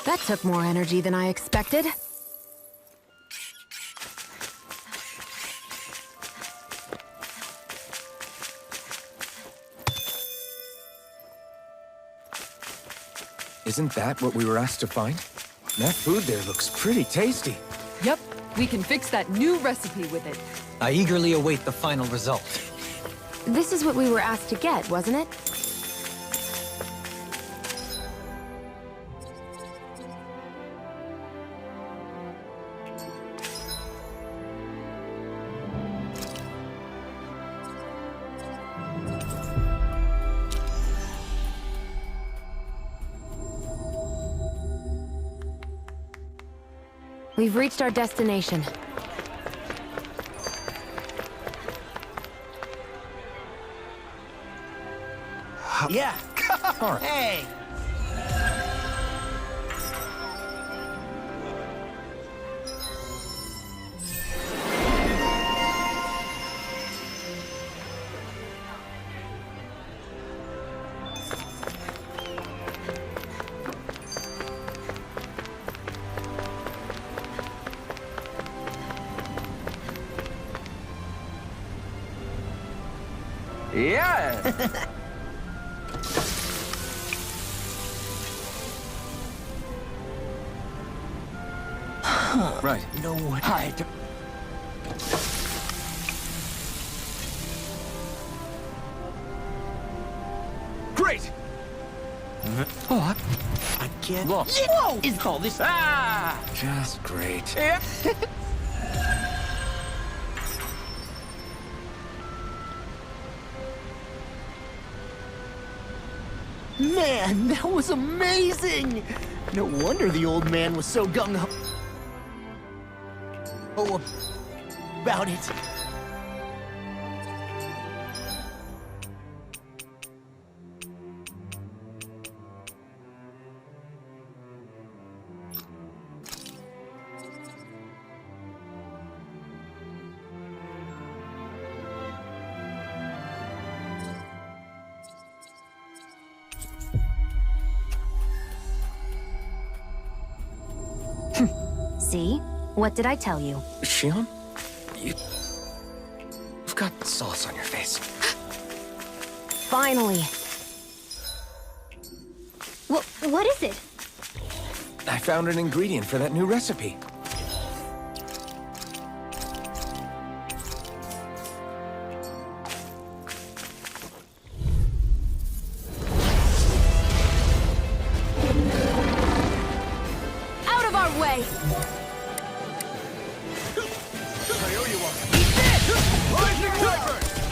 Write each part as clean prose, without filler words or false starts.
That took more energy than I expected. Isn't that what we were asked to find? That food there looks pretty tasty. Yep, we can fix that new recipe with it. I eagerly await the final result. This is what we were asked to get, wasn't it? We've reached our destination. Yeah. Hey. Yeah! Right. No way. Hide. Great! Oh, I can't. Look. Whoa! Is called this. Ah! Just great. Yeah. Man, that was amazing! No wonder the old man was so gung-ho about it. See? What did I tell you? Shion? You've got sauce on your face. Finally! What is it? I found an ingredient for that new recipe. Out of our way!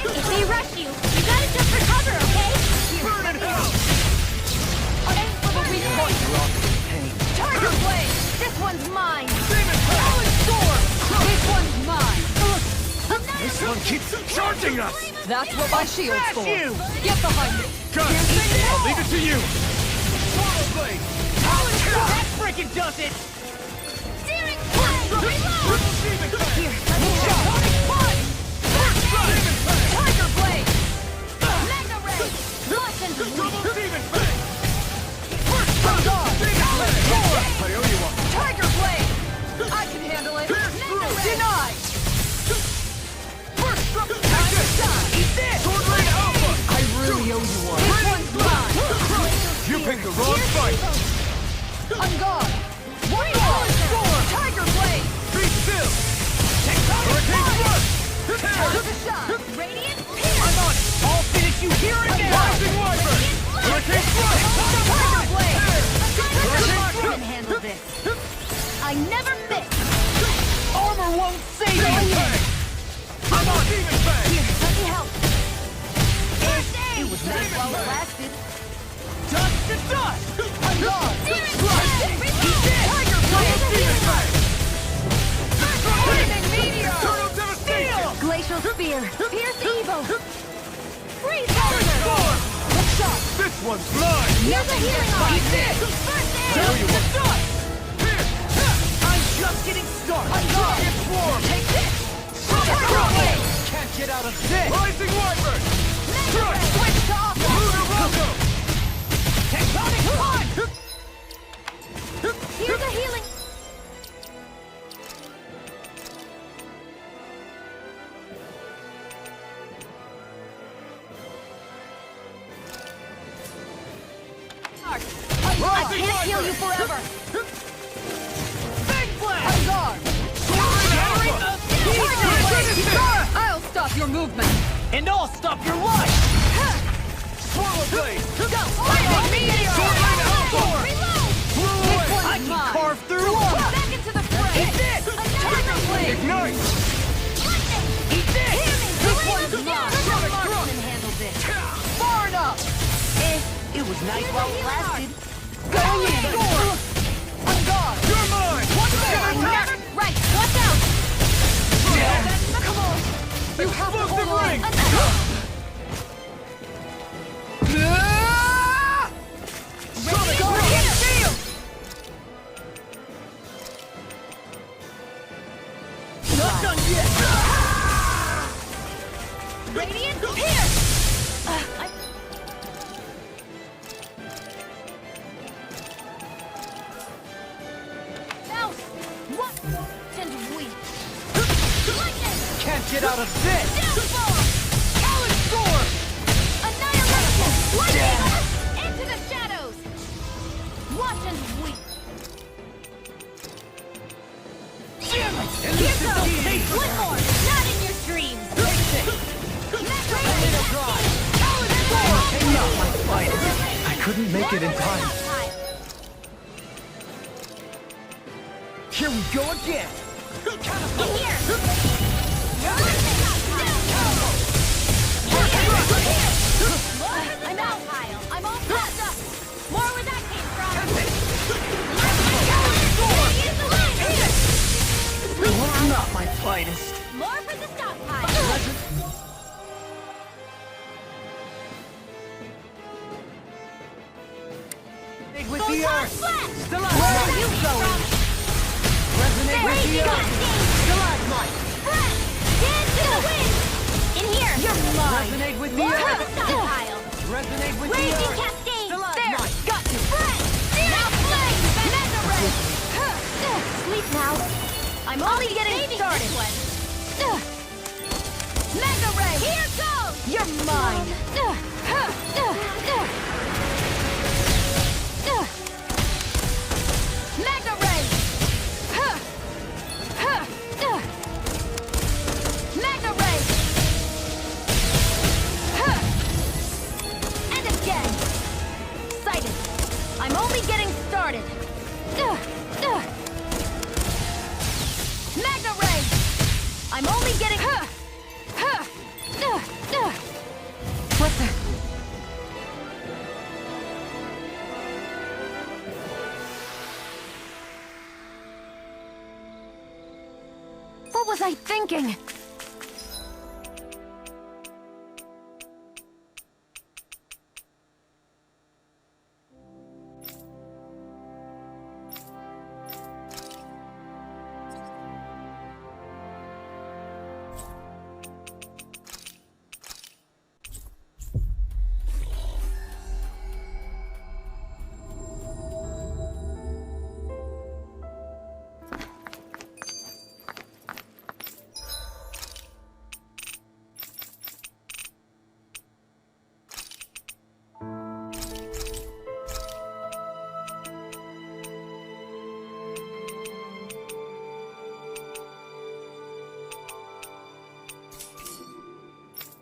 If they rush you, you gotta jump for cover, okay? Burn in hell! Aim for the weak point! Tiger Blade! This one's mine! Demon Power! This one's mine! This one keeps charging us! That's what my shield's Smash for. you! Get behind me. Gun! I'll leave it to you! Swallow Blade! That freaking does it! Steering plane! Reload! Demon Power! Here, let me show! Tiger Blade! Mega ray! Launch and Double Demon Fang! I'm gone! I owe you one! Tiger Blade! I can handle it! Denied! Time to shine! Eat this! Sword Rain Alpha! I really owe you one! This one's mine! You picked the wrong fight! I'm gone! One more! Tiger Blade! Be still! Hurricane Thrust! Time to shine! Radiant I'm on! I'll finish you here and now! Rising Wyvern! Hurricane Thrust! Tiger Blade! I can handle this. I never miss. Armor won't save Demon you! Fang! I'm on Demon Fang! Here, let me help! It was nice while it lasted. Dust to dust! I'm gone! Tiger Blade! Demon Fang! Lightning Meteor! Turtle Devastation! Glacial Spear! Pierce Evo! Freeze Storm! Shot! This one's mine! Here's a healing arm. First I owe you one! Here! I'm just getting started! I'm gone! Swarm! Take this! Tiger Blade! Can't get out of this! Rising Wyvern! Crush! Switch to Aqua! Lunar Rondo! Tectonic punch! I can't heal you forever. Big blast! On guard! I'll stop your movement! And I'll stop your life! Swallow blade! Go! Lightning meteor! Reload! This one's I can mine! carve through armor! Back into the fray! Eat this! Another blade! Ignite! Lightning! Eat this! Hear me! This Bring one's them down! mine! Let the marksman handle this! Far enough! It was nice while it lasted. Going in! On guard! You're mine! What's there? Right! Watch out! Come on! You have to hold on! ring! Sonic Ring! Shield! Not done yet! Radiant pierce! Mouse! What? Tend to weak. Lightning! Can't get out of this! Downfall! Talent Storm! Annihilation! Lightning! Into the shadows! Watch and weep! Damn it! Here goes! One more! Not in your dreams! Radiant Talent Storm! Not my finest! I couldn't make it in time. Here we go again! In here! I'm out, Kyle. I'm all packed up. More where that came from. Not my finest! More for the stockpile. With Photon the earth! flash! Still Where alive! are you going? Resonate with the earth! Stalagmite! Breath! Dance to the wind! In here! You're mine! Resonate with the More for earth! the stockpile. Resonate with the Raging earth! cascade! Stalagmite! There! Got you! Breath! Now flame! Mega ray! Sleep now. I'm only getting started. Mega ray! Here goes! You're mine! Mega ray! Mega ray! And again! Sighted! I'm only getting started! Mega ray! I'm only getting... What the? What was I thinking?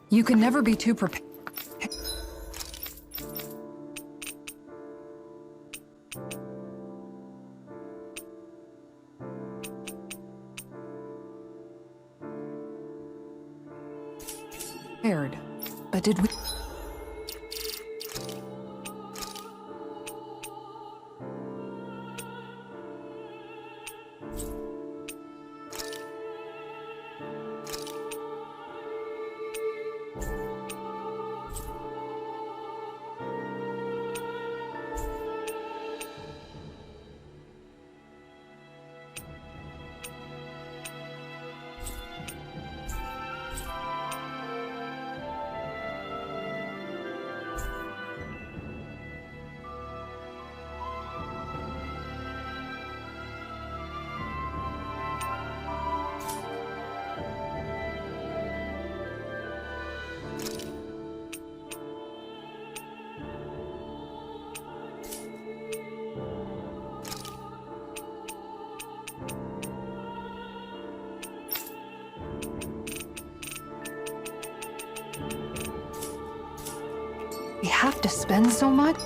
You can never be too prepared. But did we? to spend so much?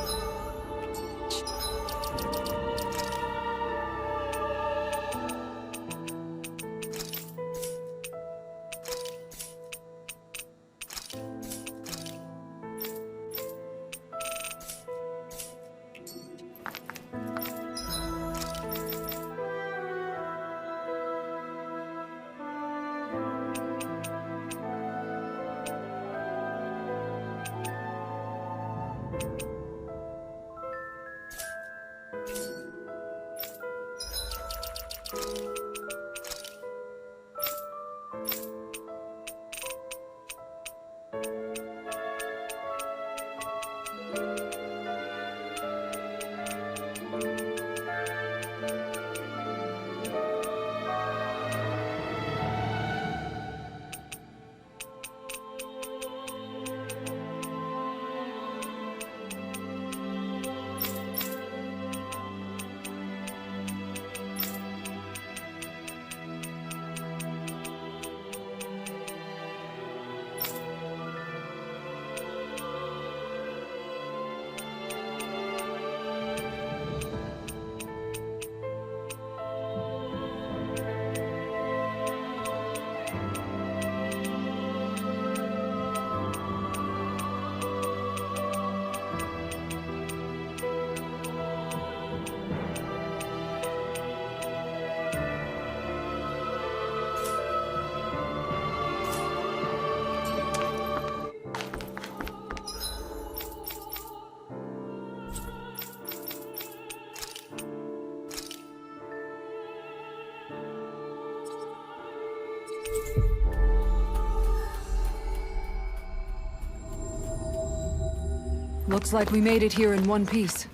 Looks like we made it here in one piece.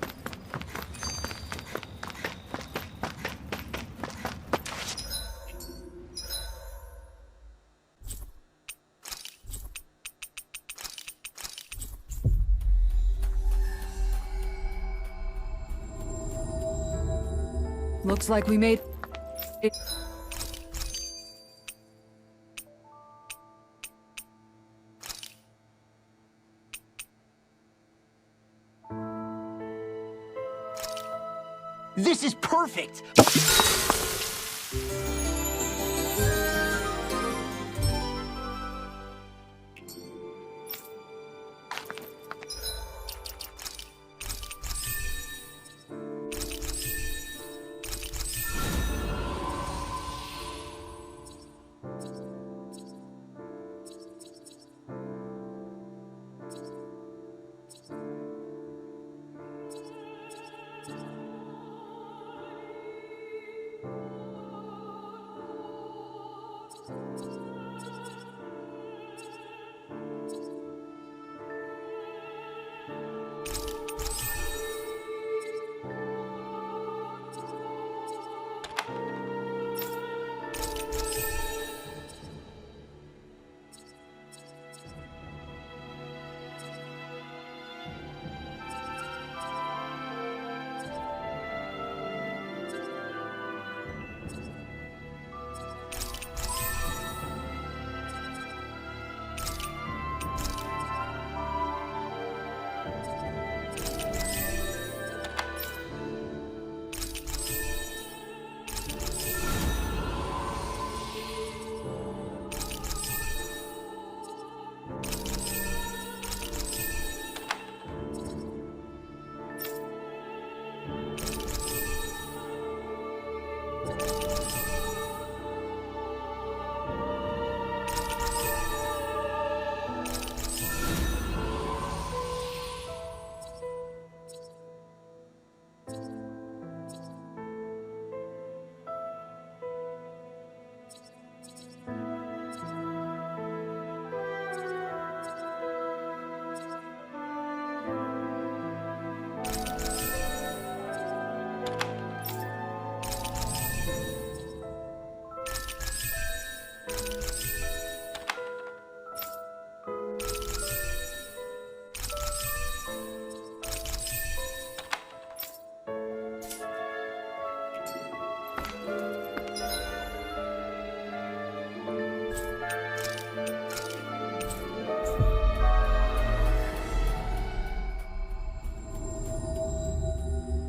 Looks like we made it. This is perfect!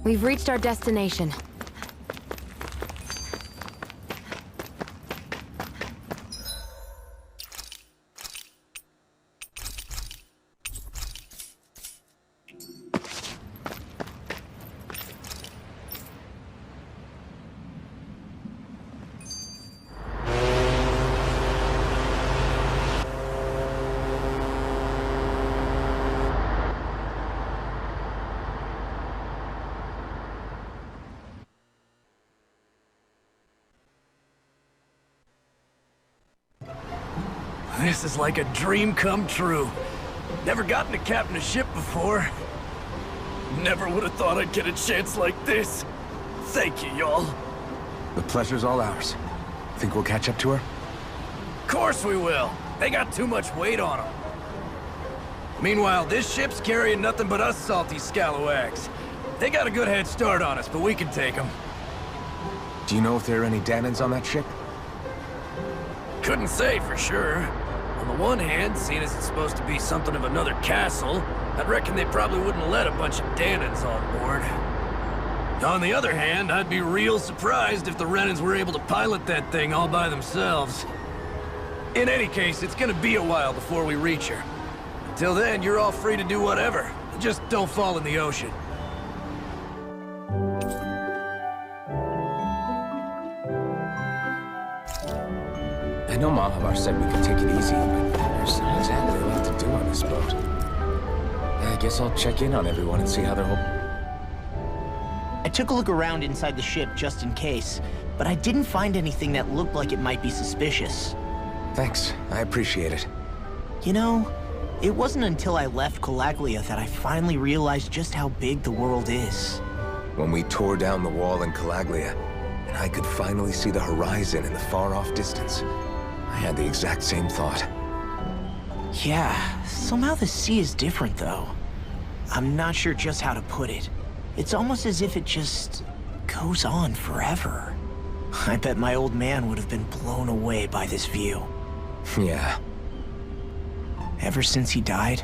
We've reached our destination. This is like a dream come true. Never gotten to captain a ship before. Never would have thought I'd get a chance like this. Thank you, y'all. The pleasure's all ours. Think we'll catch up to her? Of course we will. They got too much weight on them. Meanwhile, this ship's carrying nothing but us salty scalawags. They got a good head start on us, but we can take them. Do you know if there are any Danans on that ship? Couldn't say for sure. On the one hand, seeing as it's supposed to be something of another castle, I'd reckon they probably wouldn't let a bunch of Danans on board. On the other hand, I'd be real surprised if the Renans were able to pilot that thing all by themselves. In any case, it's gonna be a while before we reach her. Until then, you're all free to do whatever. Just don't fall in the ocean. I know Mahavar said we could take it easy, but there's not exactly a lot to do on this boat. I guess I'll check in on everyone and see how they're I took a look around inside the ship just in case, but I didn't find anything that looked like it might be suspicious. Thanks, I appreciate it. You know, it wasn't until I left Calaglia that I finally realized just how big the world is. When we tore down the wall in Calaglia, and I could finally see the horizon in the far-off distance, I had the exact same thought. Yeah, somehow the sea is different though. I'm not sure just how to put it. It's almost as if it just goes on forever. I bet my old man would have been blown away by this view. Yeah. Ever since he died,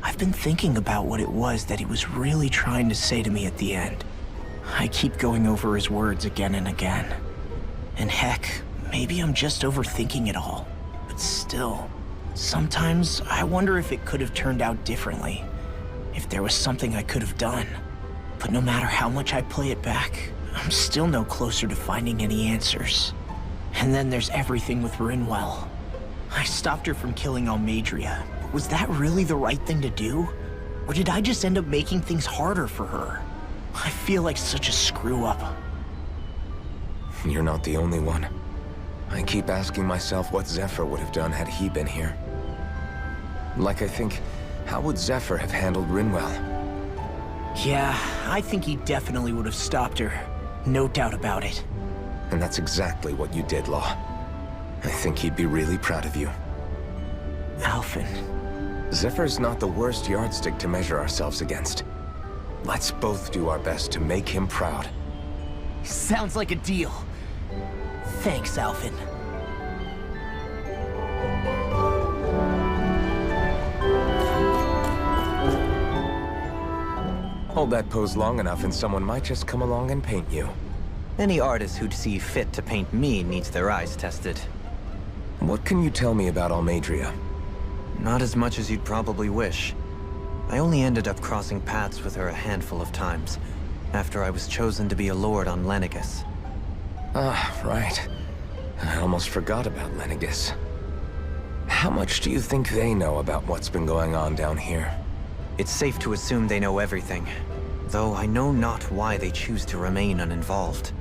I've been thinking about what it was that he was really trying to say to me at the end. I keep going over his words again and again. And heck, maybe I'm just overthinking it all. But still, sometimes I wonder if it could have turned out differently. If there was something I could have done. But no matter how much I play it back, I'm still no closer to finding any answers. And then there's everything with Rinwell. I stopped her from killing Almadria, but was that really the right thing to do? Or did I just end up making things harder for her? I feel like such a screw-up. You're not the only one. I keep asking myself what Zephyr would have done had he been here. Like I think, how would Zephyr have handled Rinwell? Yeah, I think he definitely would have stopped her. No doubt about it. And that's exactly what you did, Law. I think he'd be really proud of you. Alphen. Zephyr's not the worst yardstick to measure ourselves against. Let's both do our best to make him proud. Sounds like a deal. Thanks, Alphen. Hold that pose long enough and someone might just come along and paint you. Any artist who'd see fit to paint me needs their eyes tested. What can you tell me about Almadria? Not as much as you'd probably wish. I only ended up crossing paths with her a handful of times, after I was chosen to be a lord on Lenegus. Ah, right. I almost forgot about Lenegus. How much do you think they know about what's been going on down here? It's safe to assume they know everything, though I know not why they choose to remain uninvolved.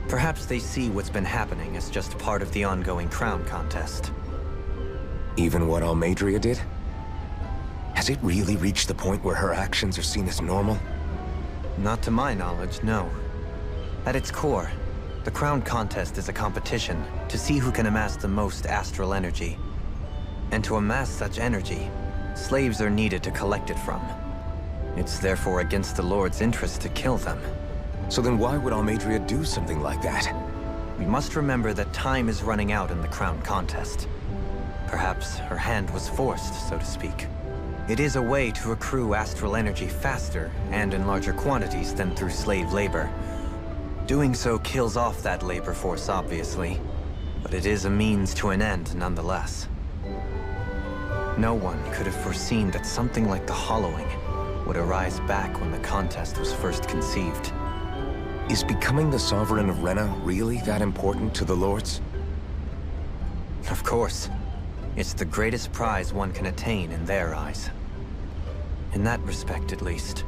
Perhaps they see what's been happening as just part of the ongoing crown contest. Even what Almadria did? Has it really reached the point where her actions are seen as normal? Not to my knowledge, no. At its core, the crown contest is a competition to see who can amass the most astral energy. And to amass such energy, slaves are needed to collect it from. It's therefore against the Lord's interest to kill them. So then why would Almadria do something like that? We must remember that time is running out in the crown contest. Perhaps her hand was forced, so to speak. It is a way to accrue astral energy faster and in larger quantities than through slave labor. Doing so kills off that labor force, obviously, but it is a means to an end nonetheless. No one could have foreseen that something like the Hollowing would arise back when the contest was first conceived. Is becoming the Sovereign of Rena really that important to the Lords? Of course. It's the greatest prize one can attain in their eyes. In that respect, at least,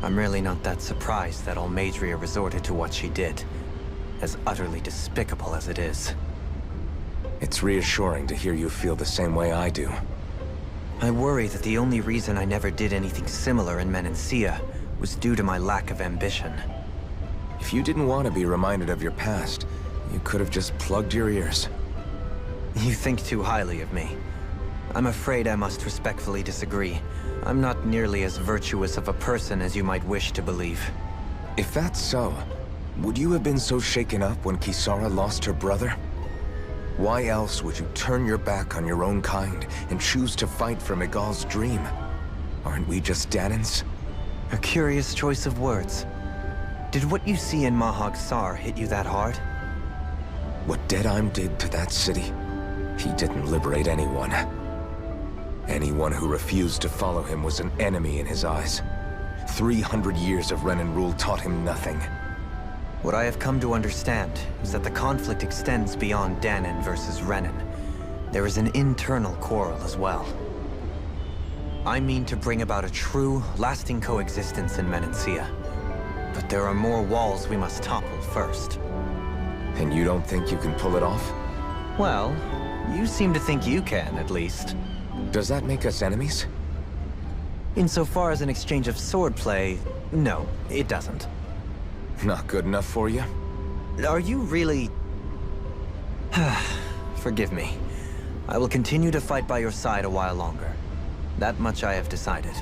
I'm really not that surprised that Almadria resorted to what she did, as utterly despicable as it is. It's reassuring to hear you feel the same way I do. I worry that the only reason I never did anything similar in Menancia was due to my lack of ambition. If you didn't want to be reminded of your past, you could have just plugged your ears. You think too highly of me. I'm afraid I must respectfully disagree. I'm not nearly as virtuous of a person as you might wish to believe. If that's so, would you have been so shaken up when Kisara lost her brother? Why else would you turn your back on your own kind and choose to fight for Miguel's dream? Aren't we just Danans? A curious choice of words. Did what you see in Mahag Sar hit you that hard? What Deadheim did to that city, he didn't liberate anyone. Anyone who refused to follow him was an enemy in his eyes. 300 years of Renan rule taught him nothing. What I have come to understand is that the conflict extends beyond Danan versus Renan. There is an internal quarrel as well. I mean to bring about a true, lasting coexistence in Menancia. But there are more walls we must topple first. And you don't think you can pull it off? Well, you seem to think you can, at least. Does that make us enemies? Insofar as an exchange of swordplay, no, it doesn't. Not good enough for you? Are you really... Forgive me. I will continue to fight by your side a while longer. That much I have decided.